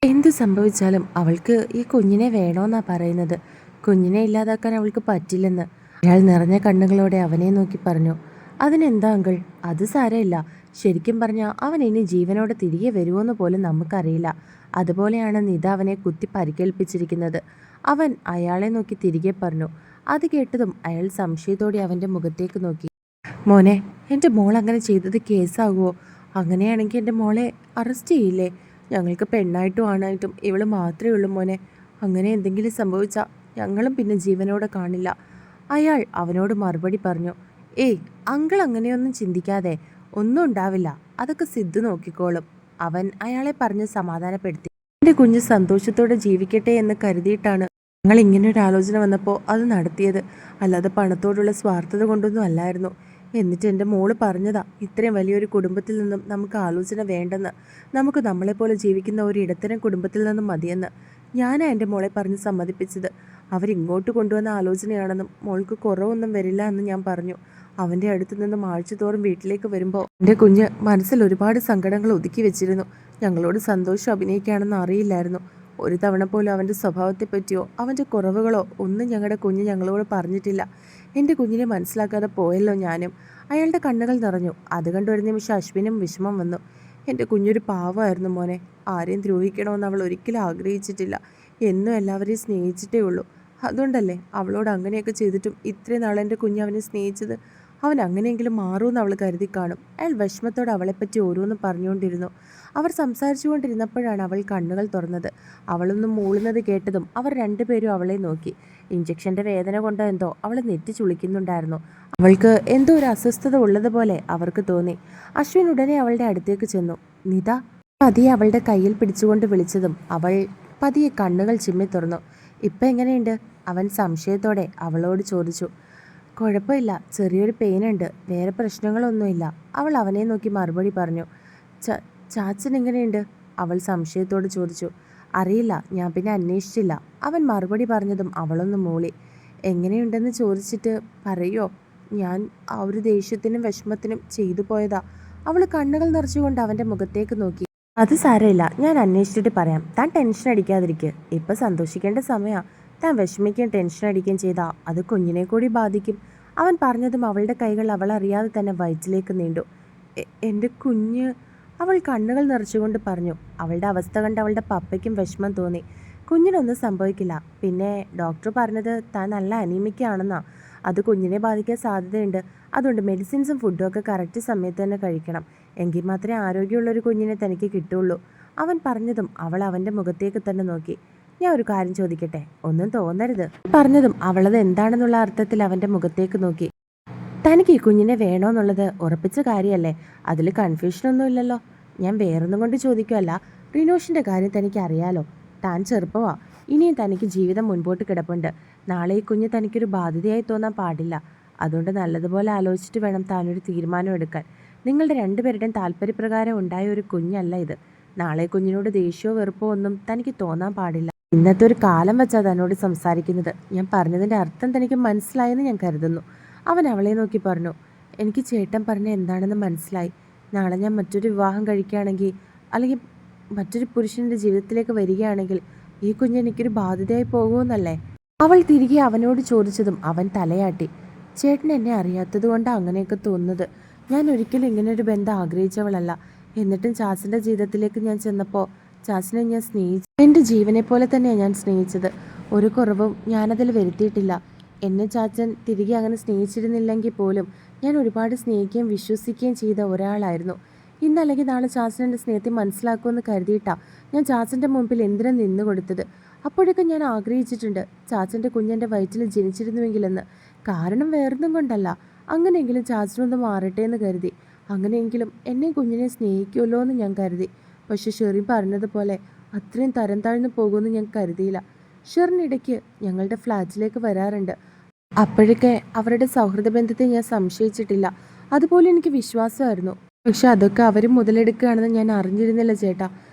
എന്തു സംഭവിച്ചാലും അവൾക്ക് ഈ കുഞ്ഞിനെ വേണമെന്നാ പറയുന്നത്. കുഞ്ഞിനെ ഇല്ലാതാക്കാൻ അവൾക്ക് പറ്റില്ലെന്ന്. അയാൾ നിറഞ്ഞ കണ്ണുകളോടെ അവനെ നോക്കി പറഞ്ഞു. അതിനെന്താ അങ്കിൾ, അത് സാരമില്ല. ശരിക്കും പറഞ്ഞാൽ അവൻ ഇനി ജീവനോടെ തിരികെ വരുമോയെന്ന് പോലും നമുക്കറിയില്ല. അതുപോലെയാണ് നിത അവനെ കുത്തി പരിക്കേൽപ്പിച്ചിരിക്കുന്നത്. അവൻ അയാളെ നോക്കി തിരികെ പറഞ്ഞു. അത് കേട്ടതും അയാൾ സംശയത്തോടെ അവൻ്റെ മുഖത്തേക്ക് നോക്കി. മോനെ, എൻ്റെ മോൾ അങ്ങനെ ചെയ്തത് കേസാകുമോ? അങ്ങനെയാണെങ്കിൽ എൻ്റെ മോളെ അറസ്റ്റ് ചെയ്യില്ലേ? ഞങ്ങൾക്ക് പെണ്ണായിട്ടും ആണായിട്ടും ഇവള് മാത്രമേ ഉള്ളൂ മോനെ. അങ്ങനെ എന്തെങ്കിലും സംഭവിച്ചാൽ ഞങ്ങളും പിന്നെ ജീവനോടെ കാണില്ല. അയാൾ അവനോട് മറുപടി പറഞ്ഞു. ഏയ് അങ്കിൾ അങ്ങനെയൊന്നും ചിന്തിക്കാതെ. ഒന്നും ഉണ്ടാവില്ല, അതൊക്കെ സിദ്ധു നോക്കിക്കോളും. അവൻ അയാളെ പറഞ്ഞ് സമാധാനപ്പെടുത്തി. എൻ്റെ കുഞ്ഞ് സന്തോഷത്തോടെ ജീവിക്കട്ടെ എന്ന് കരുതിയിട്ടാണ് ഞങ്ങൾ ഇങ്ങനൊരു ആലോചന വന്നപ്പോൾ അത് നടത്തിയത്. അല്ലാതെ പണത്തോടുള്ള സ്വാർത്ഥത കൊണ്ടൊന്നും അല്ലായിരുന്നു. എന്നിട്ട് എൻ്റെ മോള് പറഞ്ഞതാ, ഇത്രയും വലിയൊരു കുടുംബത്തിൽ നിന്നും നമുക്ക് ആലോചന വേണ്ടെന്ന്. നമുക്ക് നമ്മളെപ്പോലെ ജീവിക്കുന്ന ഒരു ഇടത്തരം കുടുംബത്തിൽ നിന്നും മതിയെന്ന്. ഞാനാ എൻ്റെ മോളെ പറഞ്ഞ് സമ്മതിപ്പിച്ചത്. അവരിങ്ങോട്ട് കൊണ്ടുവന്ന ആലോചനയാണെന്നും മോൾക്ക് കുറവൊന്നും വരില്ല എന്ന് ഞാൻ പറഞ്ഞു. അവൻ്റെ അടുത്ത് നിന്നും ആഴ്ചതോറും വീട്ടിലേക്ക് വരുമ്പോൾ എൻ്റെ കുഞ്ഞ് മനസ്സിൽ ഒരുപാട് സങ്കടങ്ങൾ ഒതുക്കി വെച്ചിരുന്നു. ഞങ്ങളോട് സന്തോഷം അഭിനയിക്കുകയാണെന്ന് അറിയില്ലായിരുന്നു. ഒരു തവണ പോലും അവൻ്റെ സ്വഭാവത്തെപ്പറ്റിയോ അവൻ്റെ കുറവുകളോ ഒന്നും ഞങ്ങളുടെ കുഞ്ഞ് ഞങ്ങളോട് പറഞ്ഞിട്ടില്ല. എൻ്റെ കുഞ്ഞിനെ മനസ്സിലാക്കാതെ പോയല്ലോ ഞാനും. അയാളുടെ കണ്ണുകൾ നിറഞ്ഞു. അത് കണ്ട് ഒരു നിമിഷം അശ്വിനും വിഷമം വന്നു. എൻ്റെ കുഞ്ഞൊരു പാവമായിരുന്നു മോനെ. ആരെയും ദ്രോഹിക്കണമെന്ന് അവൾ ഒരിക്കലും ആഗ്രഹിച്ചിട്ടില്ല. എന്നും എല്ലാവരെയും സ്നേഹിച്ചിട്ടേ ഉള്ളൂ. അതുകൊണ്ടല്ലേ അവളോട് അങ്ങനെയൊക്കെ ചെയ്തിട്ടും ഇത്രയും നാൾ എൻ്റെ കുഞ്ഞ് അവനെ സ്നേഹിച്ചത്. അവൻ അങ്ങനെയെങ്കിലും മാറുമെന്ന് അവൾ കരുതി കാണും. അയാൾ വിഷമത്തോടെ അവളെപ്പറ്റി ഓരോന്നും പറഞ്ഞുകൊണ്ടിരുന്നു. അവർ സംസാരിച്ചുകൊണ്ടിരുന്നപ്പോഴാണ് അവൾ കണ്ണുകൾ തുറന്നത്. അവളൊന്നും മൂളുന്നത് കേട്ടതും അവർ രണ്ടുപേരും അവളെ നോക്കി. ഇഞ്ചക്ഷൻ്റെ വേദന കൊണ്ടോ എന്തോ അവൾ നെറ്റി ചുളിക്കുന്നുണ്ടായിരുന്നു. അവൾക്ക് എന്തോ ഒരു അസ്വസ്ഥത ഉള്ളതുപോലെ അവർക്ക് തോന്നി. അശ്വിൻ ഉടനെ അവളുടെ അടുത്തേക്ക് ചെന്നു. നിത പതിയെ അവളുടെ കയ്യിൽ പിടിച്ചുകൊണ്ട് വിളിച്ചതും അവൾ പതിയെ കണ്ണുകൾ ചിമ്മി തുറന്നു. ഇപ്പം എങ്ങനെയുണ്ട്? അവൻ സംശയത്തോടെ അവളോട് ചോദിച്ചു. കുഴപ്പമില്ല, ചെറിയൊരു പെയിനുണ്ട്, വേറെ പ്രശ്നങ്ങളൊന്നുമില്ല. അവൾ അവനെ നോക്കി മറുപടി പറഞ്ഞു. ചാച്ചൻ എങ്ങനെയുണ്ട്? അവൾ സംശയത്തോട് ചോദിച്ചു. അറിയില്ല, ഞാൻ പിന്നെ അന്വേഷിച്ചില്ല. അവൻ മറുപടി പറഞ്ഞതും അവളൊന്ന് മൂളി. എങ്ങനെയുണ്ടെന്ന് ചോദിച്ചിട്ട് പറയോ? ഞാൻ ആ ഒരു ദേഷ്യത്തിനും വിഷമത്തിനും ചെയ്തു പോയതാ. അവൾ കണ്ണുകൾ നിറച്ചുകൊണ്ട് അവൻ്റെ മുഖത്തേക്ക് നോക്കി. അത് സാരമില്ല, ഞാൻ അന്വേഷിച്ചിട്ട് പറയാം. താൻ ടെൻഷൻ അടിക്കാതിരിക്കുക. ഇപ്പം സന്തോഷിക്കേണ്ട സമയമാണ്. താൻ വിഷമിക്കുകയും ടെൻഷൻ അടിക്കുകയും ചെയ്താൽ അത് കുഞ്ഞിനെ കൂടി ബാധിക്കും. അവൻ പറഞ്ഞതും അവളുടെ കൈകൾ അവൾ അറിയാതെ തന്നെ വയറ്റിലേക്ക് നീണ്ടു. എൻ്റെ കുഞ്ഞ്, അവൾ കണ്ണുകൾ നിറച്ചുകൊണ്ട് പറഞ്ഞു. അവളുടെ അവസ്ഥ കണ്ട് അവളുടെ പപ്പയ്ക്കും വിഷമം തോന്നി. കുഞ്ഞിനൊന്നും സംഭവിക്കില്ല. പിന്നെ ഡോക്ടർ പറഞ്ഞത് താൻ നല്ല അനീമിക്കാണെന്നാ. അത് കുഞ്ഞിനെ ബാധിക്കാൻ സാധ്യതയുണ്ട്. അതുകൊണ്ട് മെഡിസിൻസും ഫുഡും ഒക്കെ കറക്റ്റ് സമയത്ത് തന്നെ കഴിക്കണം. എങ്കിൽ മാത്രമേ ആരോഗ്യമുള്ളൊരു കുഞ്ഞിനെ തനിക്ക് കിട്ടുള്ളൂ. അവൻ പറഞ്ഞതും അവൾ അവൻ്റെ മുഖത്തേക്ക് തന്നെ നോക്കി. ഞാൻ ഒരു കാര്യം ചോദിക്കട്ടെ? ഒന്നും തോന്നരുത്. പറഞ്ഞതും അവളത് എന്താണെന്നുള്ള അർത്ഥത്തിൽ അവൻ്റെ മുഖത്തേക്ക് നോക്കി. തനിക്ക് ഈ കുഞ്ഞിനെ വേണോന്നുള്ളത് ഉറപ്പിച്ച കാര്യമല്ലേ? അതിൽ കൺഫ്യൂഷനൊന്നും ഇല്ലല്ലോ. ഞാൻ വേറൊന്നും കൊണ്ട് ചോദിക്കുമല്ല. റിനോഷിൻ്റെ കാര്യം തനിക്ക് അറിയാലോ. താൻ ചെറുപ്പമാ. ഇനിയും തനിക്ക് ജീവിതം മുൻപോട്ട് കിടപ്പുണ്ട്. നാളെ ഈ കുഞ്ഞ് തനിക്കൊരു ബാധ്യതയായി തോന്നാൻ പാടില്ല. അതുകൊണ്ട് നല്ലതുപോലെ ആലോചിച്ചിട്ട് വേണം താനൊരു തീരുമാനം എടുക്കാൻ. നിങ്ങളുടെ രണ്ടുപേരുടെയും താല്പര്യപ്രകാരം ഉണ്ടായ ഒരു കുഞ്ഞല്ല ഇത്. നാളെ കുഞ്ഞിനോട് ദേഷ്യമോ വെറുപ്പോ ഒന്നും തനിക്ക് തോന്നാൻ പാടില്ല. ഇന്നത്തെ ഒരു കാലം വെച്ചാൽ തന്നോട് സംസാരിക്കുന്നത്. ഞാൻ പറഞ്ഞതിൻ്റെ അർത്ഥം തനിക്ക് മനസ്സിലായെന്ന് ഞാൻ കരുതുന്നു. അവൻ അവളെ നോക്കി പറഞ്ഞു. എനിക്ക് ചേട്ടൻ പറഞ്ഞ എന്താണെന്ന് മനസ്സിലായി. നാളെ ഞാൻ മറ്റൊരു വിവാഹം കഴിക്കുകയാണെങ്കിൽ, അല്ലെങ്കിൽ മറ്റൊരു പുരുഷൻ്റെ ജീവിതത്തിലേക്ക് വരികയാണെങ്കിൽ ഈ കുഞ്ഞ് എനിക്കൊരു ബാധ്യതയായി പോകുമെന്നല്ലേ? അവൾ തിരികെ അവനോട് ചോദിച്ചതും അവൻ തലയാട്ടി. ചേട്ടൻ എന്നെ അറിയാത്തത് കൊണ്ടാണ് അങ്ങനെയൊക്കെ തോന്നുന്നത്. ഞാൻ ഒരിക്കലും ഇങ്ങനൊരു ബന്ധം ആഗ്രഹിച്ചവളല്ല. എന്നിട്ടും ചാച്ചൻ്റെ ജീവിതത്തിലേക്ക് ഞാൻ ചെന്നപ്പോൾ ചാച്ചനെ ഞാൻ സ്നേഹിച്ചു. എൻ്റെ ജീവനെ പോലെ തന്നെയാണ് ഞാൻ സ്നേഹിച്ചത്. ഒരു കുറവും ഞാനതിൽ വരുത്തിയിട്ടില്ല. എന്നെ ചാച്ചൻ തിരികെ അങ്ങനെ സ്നേഹിച്ചിരുന്നില്ലെങ്കിൽ പോലും ഞാൻ ഒരുപാട് സ്നേഹിക്കുകയും വിശ്വസിക്കുകയും ചെയ്ത ഒരാളായിരുന്നു. ഇന്നല്ലെങ്കിൽ നാളെ ചാച്ചൻ എൻ്റെ സ്നേഹത്തെ മനസ്സിലാക്കുമെന്ന് കരുതിയിട്ടാണ് ഞാൻ ചാച്ചൻ്റെ മുമ്പിൽ എന്തിനും നിന്നു കൊടുത്തത്. അപ്പോഴൊക്കെ ഞാൻ ആഗ്രഹിച്ചിട്ടുണ്ട് ചാച്ചൻ്റെ കുഞ്ഞെൻ്റെ വയറ്റിൽ ജനിച്ചിരുന്നുവെങ്കിലെന്ന്. കാരണം വേറൊന്നും കൊണ്ടല്ല, അങ്ങനെയെങ്കിലും ചാച്ചനൊന്ന് മാറട്ടെ എന്ന് കരുതി. അങ്ങനെയെങ്കിലും എന്നെ കുഞ്ഞിനെ സ്നേഹിക്കുമല്ലോ എന്ന് ഞാൻ കരുതി. പക്ഷെ ഷെറിൻ പറഞ്ഞതുപോലെ അത്രയും തരം താഴ്ന്നു പോകുമെന്ന് ഞാൻ കരുതിയില്ല. ഷെറിനിടയ്ക്ക് ഞങ്ങളുടെ ഫ്ലാറ്റിലേക്ക് വരാറുണ്ട്. അപ്പോഴൊക്കെ അവരുടെ സൗഹൃദ ബന്ധത്തെ ഞാൻ സംശയിച്ചിട്ടില്ല. അതുപോലെ എനിക്ക് വിശ്വാസമായിരുന്നു. പക്ഷെ അതൊക്കെ അവർ മുതലെടുക്കുകയാണെന്ന് ഞാൻ അറിഞ്ഞിരുന്നില്ല ചേട്ടാ.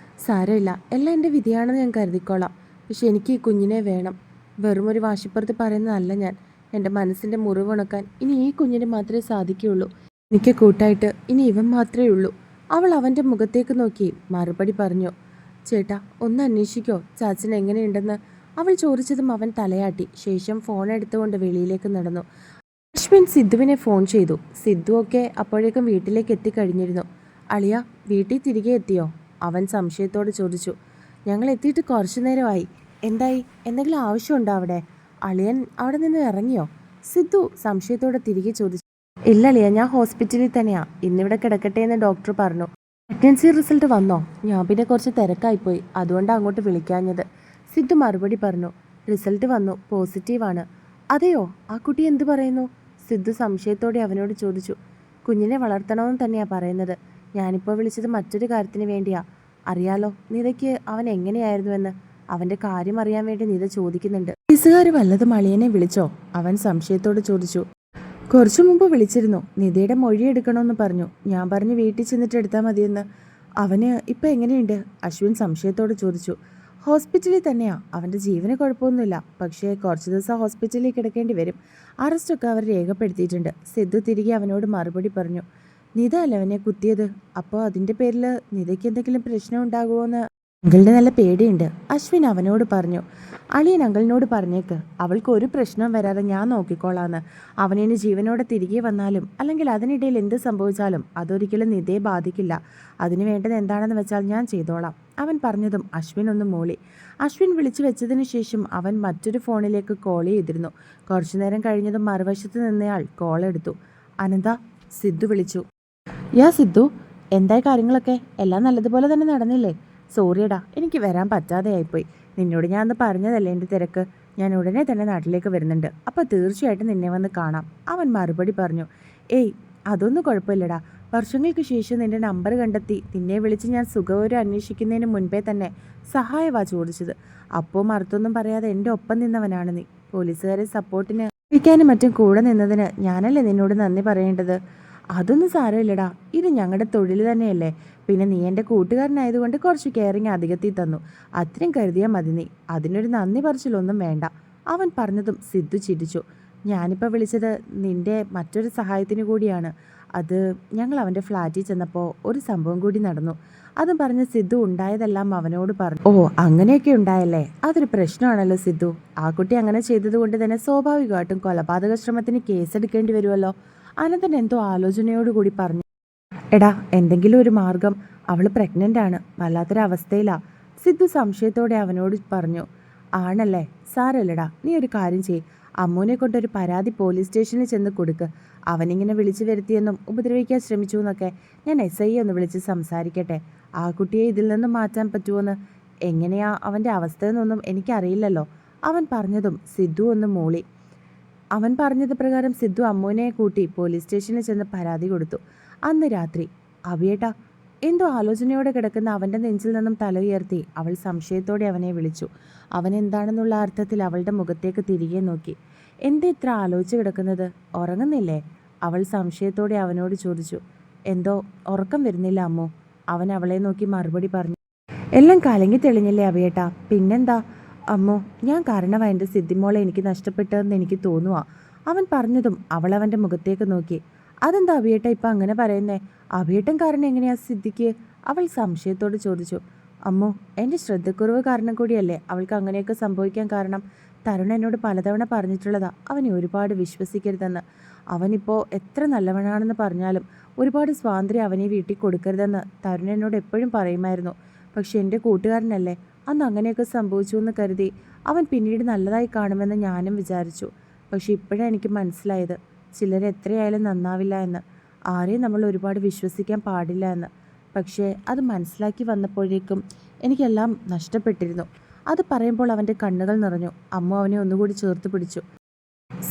സാരമില്ല, എല്ലാം എൻ്റെ വിധിയാണെന്ന് ഞാൻ കരുതിക്കോളാം. പക്ഷെ എനിക്ക് ഈ കുഞ്ഞിനെ വേണം. വെറും ഒരു വാശിപ്പുറത്ത് പറയുന്നതല്ല ഞാൻ. എൻ്റെ മനസ്സിൻ്റെ മുറിവുണക്കാൻ ഇനി ഈ കുഞ്ഞിന് മാത്രമേ സാധിക്കുകയുള്ളൂ. എനിക്ക് കൂട്ടായിട്ട് ഇനി ഇവൻ മാത്രമേ ഉള്ളൂ. അവൾ അവൻ്റെ മുഖത്തേക്ക് നോക്കി മറുപടി പറഞ്ഞു. ചേട്ടാ ഒന്ന് അന്വേഷിക്കോ ചാച്ചൻ എങ്ങനെയുണ്ടെന്ന് അവൾ ചോദിച്ചതും അവൻ തലയാട്ടി. ശേഷം ഫോൺ എടുത്തുകൊണ്ട് വെളിയിലേക്ക് നടന്നു. അശ്വിൻ സിദ്ധുവിനെ ഫോൺ ചെയ്തു. സിദ്ധു ഒക്കെ അപ്പോഴേക്കും വീട്ടിലേക്ക് എത്തിക്കഴിഞ്ഞിരുന്നു. അളിയ, വീട്ടിൽ തിരികെ എത്തിയോ? അവൻ സംശയത്തോടെ ചോദിച്ചു. ഞങ്ങൾ എത്തിയിട്ട് കുറച്ചു നേരമായി. എന്തായി? എന്തെങ്കിലും ആവശ്യമുണ്ടോ അവിടെ? അളിയൻ അവിടെ നിന്ന് ഇറങ്ങിയോ? സിദ്ധു സംശയത്തോടെ തിരികെ ചോദിച്ചു. ഇല്ല അളിയ, ഞാൻ ഹോസ്പിറ്റലിൽ തന്നെയാ. ഇന്നിവിടെ കിടക്കട്ടെ എന്ന് ഡോക്ടർ പറഞ്ഞു. പ്രഗ്നൻസി റിസൾട്ട് വന്നോ? ഞാൻ പിന്നെ കുറച്ച് തിരക്കായിപ്പോയി, അതുകൊണ്ടാണ് അങ്ങോട്ട് വിളിക്കാഞ്ഞത്. സിദ്ധു മറുപടി പറഞ്ഞു. റിസൾട്ട് വന്നു, പോസിറ്റീവാണ്. അതെയോ? ആ കുട്ടി എന്ത് പറയുന്നു? സിദ്ധു സംശയത്തോടെ അവനോട് ചോദിച്ചു. കുഞ്ഞിനെ വളർത്തണമെന്ന് തന്നെയാണ് പറയുന്നത്. ഞാനിപ്പോൾ വിളിച്ചത് മറ്റൊരു കാര്യത്തിന് വേണ്ടിയാ. അറിയാലോ നിതയ്ക്ക് അവൻ എങ്ങനെയായിരുന്നുവെന്ന്. അവൻ്റെ കാര്യം അറിയാൻ വേണ്ടി നിത ചോദിക്കുന്നുണ്ട്. പോലീസുകാർ വല്ലതും അളിയനെ വിളിച്ചോ? അവൻ സംശയത്തോട് ചോദിച്ചു. കുറച്ചു മുമ്പ് വിളിച്ചിരുന്നു. നിതയുടെ മൊഴി എടുക്കണമെന്ന് പറഞ്ഞു. ഞാൻ പറഞ്ഞു വീട്ടിൽ ചെന്നിട്ട് എടുത്താൽ മതിയെന്ന്. അവന് ഇപ്പം എങ്ങനെയുണ്ട്? അശ്വിൻ സംശയത്തോട് ചോദിച്ചു. ഹോസ്പിറ്റലിൽ തന്നെയാ. അവൻ്റെ ജീവന് കുഴപ്പമൊന്നുമില്ല. പക്ഷേ കുറച്ച് ദിവസം ഹോസ്പിറ്റലിൽ കിടക്കേണ്ടി വരും. അറസ്റ്റൊക്കെ അവർ രേഖപ്പെടുത്തിയിട്ടുണ്ട്. സിദ്ധു തിരികെ അവനോട് മറുപടി പറഞ്ഞു. നിത അല്ല അവനെ കുത്തിയത്. അപ്പോൾ അതിൻ്റെ പേരിൽ നിതയ്ക്ക് എന്തെങ്കിലും പ്രശ്നം ഉണ്ടാകുമോ എന്ന് അങ്കിളിന് നല്ല പേടിയുണ്ട്, അശ്വിൻ അവനോട് പറഞ്ഞു. അളിയൻ അങ്കിളിനോട് പറഞ്ഞേക്ക്, അവൾക്ക് ഒരു പ്രശ്നം വരാതെ ഞാൻ നോക്കിക്കോളാന്ന്. അവനിന് ജീവനോടെ തിരികെ വന്നാലും അല്ലെങ്കിൽ അതിനിടയിൽ എന്ത് സംഭവിച്ചാലും അതൊരിക്കലും നിതയെ ബാധിക്കില്ല. അതിന് വേണ്ടത് എന്താണെന്ന് വെച്ചാൽ ഞാൻ ചെയ്തോളാം. അവൻ പറഞ്ഞതും അശ്വിൻ ഒന്ന് മൂളി. അശ്വിൻ വിളിച്ചു വെച്ചതിന് ശേഷം അവൻ മറ്റൊരു ഫോണിലേക്ക് കോൾ ചെയ്തിരുന്നു. കുറച്ചു നേരം കഴിഞ്ഞതും മറുവശത്ത് നിന്നയാൾ കോൾ എടുത്തു. അനന്ത, സിദ്ധു വിളിച്ചു. യാ സിദ്ധു, എന്തായി കാര്യങ്ങളൊക്കെ? എല്ലാം നല്ലതുപോലെ തന്നെ നടന്നില്ലേ? സോറിയടാ, എനിക്ക് വരാൻ പറ്റാതെ ആയിപ്പോയി. നിന്നോട് ഞാൻ അന്ന് പറഞ്ഞതല്ലേ എൻ്റെ തിരക്ക്. ഞാൻ ഉടനെ തന്നെ നാട്ടിലേക്ക് വരുന്നുണ്ട്. അപ്പോൾ തീർച്ചയായിട്ടും നിന്നെ വന്ന് കാണാം. അവൻ മറുപടി പറഞ്ഞു. ഏയ്, അതൊന്നും കുഴപ്പമില്ലടാ. വർഷങ്ങൾക്ക് ശേഷം നിന്റെ നമ്പർ കണ്ടെത്തി നിന്നെ വിളിച്ച് ഞാൻ സുഖവിവരം അന്വേഷിക്കുന്നതിന് മുൻപേ തന്നെ സഹായവാ ചോദിച്ചത്. അപ്പോൾ മറുത്തൊന്നും പറയാതെ എൻ്റെ ഒപ്പം നിന്നവനാണ് നീ. പോലീസുകാരെ സപ്പോർട്ടിന് വിളിക്കാനും മറ്റും കൂടെ നിന്നതിന് ഞാനല്ലേ നിന്നോട് നന്ദി പറയേണ്ടത്? അതൊന്നും സാരമില്ലടാ, ഇത് ഞങ്ങളുടെ തൊഴിൽ തന്നെയല്ലേ. പിന്നെ നീ എൻ്റെ കൂട്ടുകാരനായതുകൊണ്ട് കുറച്ച് കെയറിങ് അധികത്തിൽ തന്നു. അത്രയും കരുതിയാൽ മതി നീ. അതിനൊരു നന്ദി പറച്ചിലൊന്നും വേണ്ട. അവൻ പറഞ്ഞതും സിദ്ധു ചിരിച്ചു. ഞാനിപ്പോൾ വിളിച്ചത് നിൻ്റെ മറ്റൊരു സഹായത്തിന് കൂടിയാണ്. അത് ഞങ്ങൾ അവൻ്റെ ഫ്ലാറ്റിൽ ചെന്നപ്പോൾ ഒരു സംഭവം കൂടി നടന്നു. അതും പറഞ്ഞ് സിദ്ധു ഉണ്ടായതെല്ലാം അവനോട് പറഞ്ഞു. ഓ, അങ്ങനെയൊക്കെ ഉണ്ടായല്ലേ? അതൊരു പ്രശ്നമാണല്ലോ സിദ്ധു. ആ കുട്ടി അങ്ങനെ ചെയ്തതുകൊണ്ട് തന്നെ സ്വാഭാവികമായിട്ടും കൊലപാതക ശ്രമത്തിന് കേസെടുക്കേണ്ടി വരുമല്ലോ. അനന്തൻ എന്തോ ആലോചനയോടുകൂടി പറഞ്ഞു. എടാ, എന്തെങ്കിലും ഒരു മാർഗം. അവൾ പ്രഗ്നൻ്റ് ആണ്. വല്ലാത്തൊരവസ്ഥയിലാ. സിദ്ധു സംശയത്തോടെ അവനോട് പറഞ്ഞു. ആണല്ലേ? സാരമില്ലടാ, നീ ഒരു കാര്യം ചെയ്യ്. അമ്മൂനെ കൊണ്ടൊരു പരാതി പോലീസ് സ്റ്റേഷനിൽ ചെന്ന് കൊടുക്ക്. അവനിങ്ങനെ വിളിച്ചു വരുത്തിയെന്നും ഉപദ്രവിക്കാൻ ശ്രമിച്ചു എന്നൊക്കെ. ഞാൻ SI ഒന്ന് വിളിച്ച് സംസാരിക്കട്ടെ. ആ കുട്ടിയെ ഇതിൽ നിന്നും മാറ്റാൻ പറ്റുമോന്ന്. എങ്ങനെയാ അവൻ്റെ അവസ്ഥയെന്നൊന്നും എനിക്കറിയില്ലല്ലോ. അവൻ പറഞ്ഞതും സിദ്ധു ഒന്ന് മൂളി. അവൻ പറഞ്ഞത് പ്രകാരം സിദ്ധു അമ്മുവിനെ കൂട്ടി പോലീസ് സ്റ്റേഷനിൽ ചെന്ന് പരാതി കൊടുത്തു. അന്ന് രാത്രി അവിയേട്ടാ, എന്തോ ആലോചനയോടെ കിടക്കുന്ന അവൻ്റെ നെഞ്ചിൽ നിന്നും തല ഉയർത്തി അവൾ സംശയത്തോടെ അവനെ വിളിച്ചു. അവൻ എന്താണെന്നുള്ള അർത്ഥത്തിൽ അവളുടെ മുഖത്തേക്ക് തിരികെ നോക്കി. എന്താ ഇത്ര ആലോചിച്ച് കിടക്കുന്നത്? ഉറങ്ങുന്നില്ലേ? അവൾ സംശയത്തോടെ അവനോട് ചോദിച്ചു. എന്തോ ഉറക്കം വരുന്നില്ല അമ്മു. അവൻ അവളെ നോക്കി മറുപടി പറഞ്ഞു. എല്ലാം കലങ്ങി തെളിഞ്ഞില്ലേ അവിയേട്ടാ? പിന്നെന്താ അമ്മോ, ഞാൻ കാരണമാ എൻ്റെ സിദ്ധിമോളെ എനിക്ക് നഷ്ടപ്പെട്ടതെന്ന് എനിക്ക് തോന്നുക. അവൻ പറഞ്ഞതും അവൾ അവൻ്റെ മുഖത്തേക്ക് നോക്കി. അതെന്താ അഭിയേട്ട ഇപ്പം അങ്ങനെ പറയുന്നേ? അഭിയേട്ടൻ കാരണം എങ്ങനെയാ സിദ്ധിക്ക്? അവൾ സംശയത്തോട് ചോദിച്ചു. അമ്മോ, എൻ്റെ ശ്രദ്ധക്കുറവ് കാരണം കൂടിയല്ലേ അവൾക്ക് അങ്ങനെയൊക്കെ സംഭവിക്കാൻ കാരണം. തരുൺ എന്നോട് പലതവണ പറഞ്ഞിട്ടുള്ളതാ അവനെ ഒരുപാട് വിശ്വസിക്കരുതെന്ന്. അവനിപ്പോൾ എത്ര നല്ലവനാണെന്ന് പറഞ്ഞാലും ഒരുപാട് സ്വാതന്ത്ര്യം അവനെ വീട്ടിൽ കൊടുക്കരുതെന്ന് തരുൺ എന്നോട് എപ്പോഴും പറയുമായിരുന്നു. പക്ഷെ എൻ്റെ കൂട്ടുകാരനല്ലേ, അന്ന് അങ്ങനെയൊക്കെ സംഭവിച്ചു എന്ന് കരുതി അവൻ പിന്നീട് നല്ലതായി കാണുമെന്ന് ഞാനും വിചാരിച്ചു. പക്ഷെ ഇപ്പോഴാണ് എനിക്ക് മനസ്സിലായത്, ചിലർ എത്രയായാലും നന്നാവില്ല എന്ന്. ആരെയും നമ്മൾ ഒരുപാട് വിശ്വസിക്കാൻ പാടില്ല എന്ന്. പക്ഷേ അത് മനസ്സിലാക്കി വന്നപ്പോഴേക്കും എനിക്കെല്ലാം നഷ്ടപ്പെട്ടിരുന്നു. അത് പറയുമ്പോൾ അവൻ്റെ കണ്ണുകൾ നിറഞ്ഞു. അമ്മ അവനെ ഒന്നുകൂടി ചേർത്ത് പിടിച്ചു.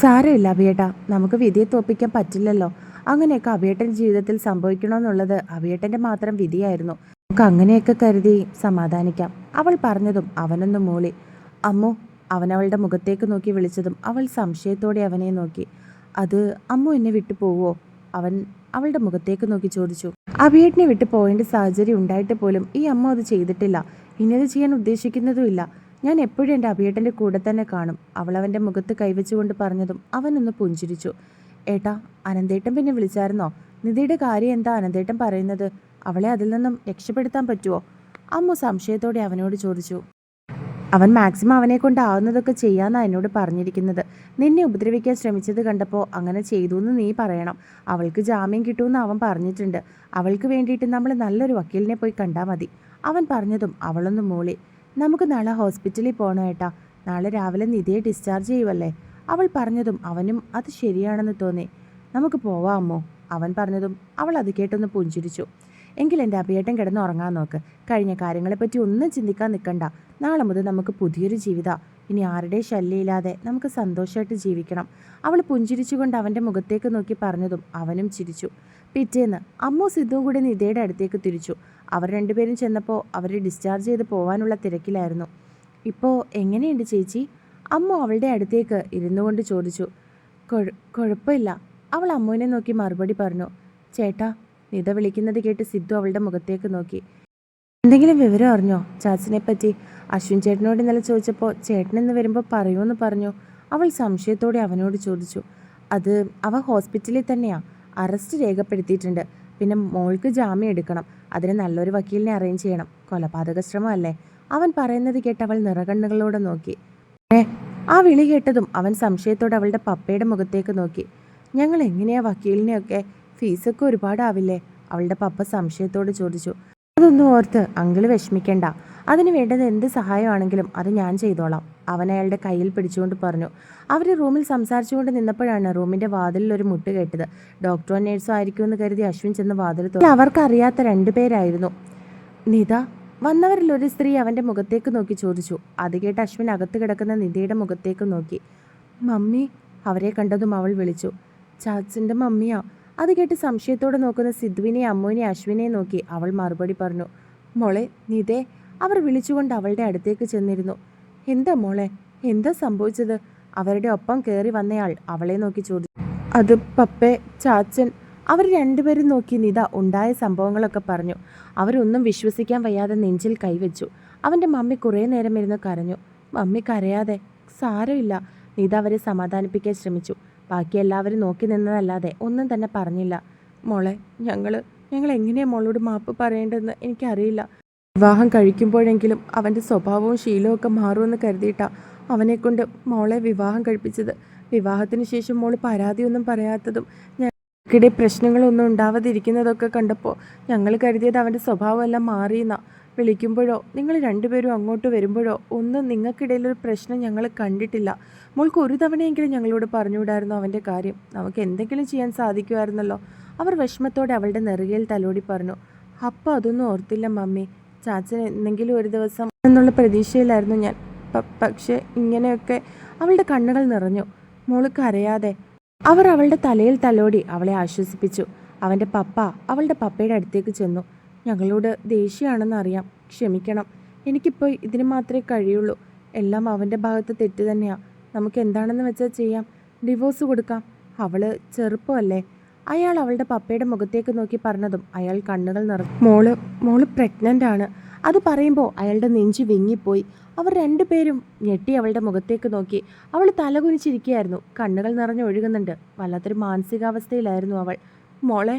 സാരമില്ല അഭിയേട്ടാ, നമുക്ക് വിധിയെ തോൽപ്പിക്കാൻ പറ്റില്ലല്ലോ. അങ്ങനെയൊക്കെ അഭിയേട്ടൻ്റെ ജീവിതത്തിൽ സംഭവിക്കണമെന്നുള്ളത് അഭിയേട്ടൻ്റെ മാത്രം വിധിയായിരുന്നു. നമുക്ക് അങ്ങനെയൊക്കെ കരുതി സമാധാനിക്കാം. അവൾ പറഞ്ഞതും അവനൊന്ന് മൂളി. അമ്മു, അവനവളുടെ മുഖത്തേക്ക് നോക്കി വിളിച്ചതും അവൾ സംശയത്തോടെ അവനെ നോക്കി. അത് അമ്മു എന്നെ വിട്ടു പോവോ? അവൻ അവളുടെ മുഖത്തേക്ക് നോക്കി ചോദിച്ചു. അഭിയേട്ടനെ വിട്ടു പോകേണ്ട സാഹചര്യം ഉണ്ടായിട്ട് പോലും ഈ അമ്മ അത് ചെയ്തിട്ടില്ല. ഇനി അത് ചെയ്യാൻ ഉദ്ദേശിക്കുന്നതുമില്ല. ഞാൻ എപ്പോഴും എൻ്റെ അഭിയേട്ടൻ്റെ കൂടെ തന്നെ കാണും. അവൾ അവൻ്റെ മുഖത്ത് കൈവച്ചുകൊണ്ട് പറഞ്ഞതും അവനൊന്ന് പുഞ്ചിരിച്ചു. ഏട്ടാ, അനന്തേട്ടൻ പിന്നെ വിളിച്ചായിരുന്നോ? നിധിയുടെ കാര്യം എന്താ അനന്തേട്ടൻ പറയുന്നത്? അവളെ അതിൽ നിന്നും രക്ഷപ്പെടുത്താൻ പറ്റുമോ? അമ്മു സംശയത്തോടെ അവനോട് ചോദിച്ചു. അവൻ മാക്സിമം അവനെ കൊണ്ടാവുന്നതൊക്കെ ചെയ്യാന്നാണ് എന്നോട് പറഞ്ഞിരിക്കുന്നത്. നിന്നെ ഉപദ്രവിക്കാൻ ശ്രമിച്ചത് കണ്ടപ്പോൾ അങ്ങനെ ചെയ്തു എന്ന് നീ പറയണം. അവൾക്ക് ജാമ്യം കിട്ടുമെന്ന് അവൻ പറഞ്ഞിട്ടുണ്ട്. അവൾക്ക് വേണ്ടിയിട്ട് നമ്മൾ നല്ലൊരു വക്കീലിനെ പോയി കണ്ടാൽ മതി. അവൻ പറഞ്ഞതും അവളൊന്ന് മൂളി. നമുക്ക് നാളെ ഹോസ്പിറ്റലിൽ പോകണം ഏട്ടാ. നാളെ രാവിലെ നിധിയെ ഡിസ്ചാർജ് ചെയ്യുമല്ലേ? അവൾ പറഞ്ഞതും അവനും അത് ശരിയാണെന്ന് തോന്നി. നമുക്ക് പോവാമോ? അവൻ പറഞ്ഞതും അവൾ അത് കേട്ടൊന്ന് പുഞ്ചിരിച്ചു. എങ്കിൽ എൻ്റെ അഭിയേട്ടൻ കിടന്ന് ഉറങ്ങാൻ നോക്ക്. കഴിഞ്ഞ കാര്യങ്ങളെപ്പറ്റി ഒന്നും ചിന്തിക്കാൻ നിൽക്കണ്ട. നാളെ മുതൽ നമുക്ക് പുതിയൊരു ജീവിതം. ഇനി ആരുടെ ശല്യമില്ലാതെ നമുക്ക് സന്തോഷമായിട്ട് ജീവിക്കണം. അവൾ പുഞ്ചിരിച്ചുകൊണ്ട് അവൻ്റെ മുഖത്തേക്ക് നോക്കി പറഞ്ഞതും അവനും ചിരിച്ചു. പിറ്റേന്ന് അമ്മു സിദ്ധുവും കൂടി നിധയുടെ അടുത്തേക്ക് തിരിച്ചു. അവർ രണ്ടുപേരും ചെന്നപ്പോൾ അവരെ ഡിസ്ചാർജ് ചെയ്ത് പോകാനുള്ള തിരക്കിലായിരുന്നു. ഇപ്പോൾ എങ്ങനെയുണ്ട് ചേച്ചി? അമ്മു അവളുടെ അടുത്തേക്ക് ഇരുന്നു കൊണ്ട് ചോദിച്ചു. കുഴപ്പമില്ല. അവൾ അമ്മുവിനെ നോക്കി മറുപടി പറഞ്ഞു. ചേട്ടാ, നിധ വിളിക്കുന്നത് കേട്ട് സിദ്ധു അവളുടെ മുഖത്തേക്ക് നോക്കി. എന്തെങ്കിലും വിവരം അറിഞ്ഞോ ചാച്ചനെ പറ്റി? അശ്വിൻ ചേട്ടനോട് ഇന്നലെ ചോദിച്ചപ്പോൾ ചേട്ടനെന്ന് വരുമ്പോൾ പറയുമെന്ന് പറഞ്ഞു. അവൾ സംശയത്തോടെ അവനോട് ചോദിച്ചു. അത് അവ ഹോസ്പിറ്റലിൽ തന്നെയാ. അറസ്റ്റ് രേഖപ്പെടുത്തിയിട്ടുണ്ട്. പിന്നെ മോൾക്ക് ജാമ്യം എടുക്കണം. അതിന് നല്ലൊരു വക്കീലിനെ അറേഞ്ച് ചെയ്യണം. കൊലപാതക ശ്രമമല്ലേ? അവൻ പറയുന്നത് കേട്ട് അവൾ നിറകണ്ണുകളോടെ നോക്കി. ആ വിളി കേട്ടതും അവൻ സംശയത്തോടെ അവളുടെ പപ്പയുടെ മുഖത്തേക്ക് നോക്കി. ഞങ്ങൾ എങ്ങനെയാ വക്കീലിനെയൊക്കെ? ഫീസൊക്കെ ഒരുപാടാവില്ലേ? അവളുടെ പപ്പ സംശയത്തോട് ചോദിച്ചു. അതൊന്നും ഓർത്ത് അങ്കിള് വിഷമിക്കേണ്ട. അതിന് വേണ്ടത് എന്ത് സഹായമാണെങ്കിലും അത് ഞാൻ ചെയ്തോളാം. അവൻ അയാളുടെ കയ്യിൽ പിടിച്ചുകൊണ്ട് പറഞ്ഞു. അവർ റൂമിൽ സംസാരിച്ചുകൊണ്ട് നിന്നപ്പോഴാണ് റൂമിൻ്റെ വാതിലിൽ ഒരു മുട്ട് കേട്ടത്. ഡോക്ടറോ നേഴ്സോ ആയിരിക്കുമെന്ന് കരുതി അശ്വിൻ ചെന്ന് വാതിൽ തുറന്നു. അവർക്കറിയാത്ത രണ്ടുപേരായിരുന്നു. നിധ? വന്നവരിൽ ഒരു സ്ത്രീ അവൻ്റെ മുഖത്തേക്ക് നോക്കി ചോദിച്ചു. അത് കേട്ട് അശ്വിൻ അകത്ത് കിടക്കുന്ന നിധയുടെ മുഖത്തേക്ക് നോക്കി. മമ്മി? അവരെ കണ്ടതും അവൾ വിളിച്ചു. ചാച്ചൻ്റെ മമ്മിയാ. അത് കേട്ട് സംശയത്തോടെ നോക്കുന്ന സിദ്ധുവിനെ, അമ്മുവിനെ, അശ്വിനെ നോക്കി അവൾ മറുപടി പറഞ്ഞു. മോളെ നിധേ? അവർ വിളിച്ചുകൊണ്ട് അവളുടെ അടുത്തേക്ക് ചെന്നിരുന്നു. എന്താ മോളെ, എന്താ സംഭവിച്ചത്? അവരുടെ ഒപ്പം കയറി വന്നയാൾ അവളെ നോക്കി ചോദിച്ചു. അത് പപ്പേ, ചാച്ചൻ. അവർ രണ്ടുപേരും നോക്കി നിധ ഉണ്ടായ സംഭവങ്ങളൊക്കെ പറഞ്ഞു. അവരൊന്നും വിശ്വസിക്കാൻ വയ്യാതെ നെഞ്ചിൽ കൈവച്ചു. അവൻ്റെ മമ്മി കുറേ നേരം ഇരുന്ന് കരഞ്ഞു. മമ്മി കരയാതെ, സാരമില്ല. നിധ അവരെ സമാധാനിപ്പിക്കാൻ ശ്രമിച്ചു. ബാക്കി എല്ലാവരും നോക്കി നിന്നതല്ലാതെ ഒന്നും തന്നെ പറഞ്ഞില്ല. മോളെ, ഞങ്ങൾ എങ്ങനെയാണ് മോളോട് മാപ്പ് പറയേണ്ടതെന്ന് എനിക്കറിയില്ല. വിവാഹം കഴിക്കുമ്പോഴെങ്കിലും അവൻ്റെ സ്വഭാവവും ശീലവും ഒക്കെ മാറുമെന്ന് കരുതിയിട്ടാണ് അവനെക്കൊണ്ട് മോളെ വിവാഹം കഴിപ്പിച്ചത്. വിവാഹത്തിന് ശേഷം മോള് പരാതിയൊന്നും പറയാത്തതും ഞങ്ങൾക്കിടെ പ്രശ്നങ്ങളൊന്നും ഉണ്ടാവാതിരിക്കുന്നതൊക്കെ കണ്ടപ്പോൾ ഞങ്ങൾ കരുതിയത് അവൻ്റെ സ്വഭാവമെല്ലാം മാറിയെന്നാ. വിളിക്കുമ്പോഴോ നിങ്ങൾ രണ്ടുപേരും അങ്ങോട്ട് വരുമ്പോഴോ ഒന്നും നിങ്ങൾക്കിടയിലൊരു പ്രശ്നം ഞങ്ങൾ കണ്ടിട്ടില്ല. മോൾക്ക് ഒരു തവണയെങ്കിലും ഞങ്ങളോട് പറഞ്ഞുവിടായിരുന്നു അവൻ്റെ കാര്യം. നമുക്ക് എന്തെങ്കിലും ചെയ്യാൻ സാധിക്കുമായിരുന്നല്ലോ. അവർ വിഷമത്തോടെ അവളുടെ നെറുകയിൽ തലോടി പറഞ്ഞു. അപ്പം അതൊന്നും ഓർത്തില്ല മമ്മി. ചാച്ചൻ എന്തെങ്കിലും ഒരു ദിവസം എന്നുള്ള പ്രതീക്ഷയിലായിരുന്നു ഞാൻ. പക്ഷേ ഇങ്ങനെയൊക്കെ. അവളുടെ കണ്ണുകൾ നിറഞ്ഞു. മോൾക്ക് കരയാതെ. അവർ അവളുടെ തലയിൽ തലോടി അവളെ ആശ്വസിപ്പിച്ചു. അവൻ്റെ പപ്പ അവളുടെ പപ്പയുടെ അടുത്തേക്ക് ചെന്നു. ഞങ്ങളോട് ദേഷ്യമാണെന്ന് അറിയാം, ക്ഷമിക്കണം. എനിക്കിപ്പോൾ ഇതിന് മാത്രമേ കഴിയുള്ളൂ. എല്ലാം അവൻ്റെ ഭാഗത്ത് തെറ്റ് തന്നെയാണ്. നമുക്ക് എന്താണെന്ന് വെച്ചാൽ ചെയ്യാം. ഡിവോഴ്സ് കൊടുക്കാം. അവള് ചെറുപ്പമല്ലേ? അയാൾ അവളുടെ പപ്പയുടെ മുഖത്തേക്ക് നോക്കി പറഞ്ഞതും അയാൾ കണ്ണുകൾ നിറഞ്ഞു. മോള് പ്രഗ്നൻ്റ് ആണ്. അത് പറയുമ്പോൾ അയാളുടെ നെഞ്ചി വിങ്ങിപ്പോയി. അവർ രണ്ടുപേരും ഞെട്ടി അവളുടെ മുഖത്തേക്ക് നോക്കി. അവൾ തലകുനിച്ചിരിക്കുകയായിരുന്നു. കണ്ണുകൾ നിറഞ്ഞൊഴുകുന്നുണ്ട്. വല്ലാത്തൊരു മാനസികാവസ്ഥയിലായിരുന്നു അവൾ. മോളെ?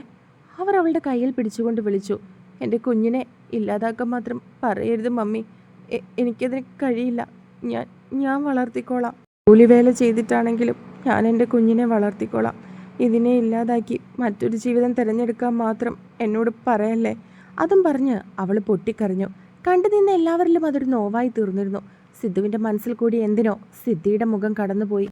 അവർ അവളുടെ കയ്യിൽ പിടിച്ചുകൊണ്ട് വിളിച്ചു. എൻ്റെ കുഞ്ഞിനെ ഇല്ലാതാക്കാൻ മാത്രം പറയരുത് മമ്മി. എനിക്കതിന് കഴിയില്ല. ഞാൻ വളർത്തിക്കോളാം. കൂലിവേല ചെയ്തിട്ടാണെങ്കിലും ഞാൻ എൻ്റെ കുഞ്ഞിനെ വളർത്തിക്കോളാം. ഇതിനെ ഇല്ലാതാക്കി മറ്റൊരു ജീവിതം തിരഞ്ഞെടുക്കാൻ മാത്രം എന്നോട് പറയല്ലേ. അതും പറഞ്ഞ് അവൾ പൊട്ടിക്കരഞ്ഞു. കണ്ടു നിന്ന് എല്ലാവരിലും അതൊരു നോവായി തീർന്നിരുന്നു. സിദ്ധുവിൻ്റെ മനസ്സിൽ കൂടി എന്തിനോ സിദ്ധിയുടെ മുഖം കടന്നുപോയി.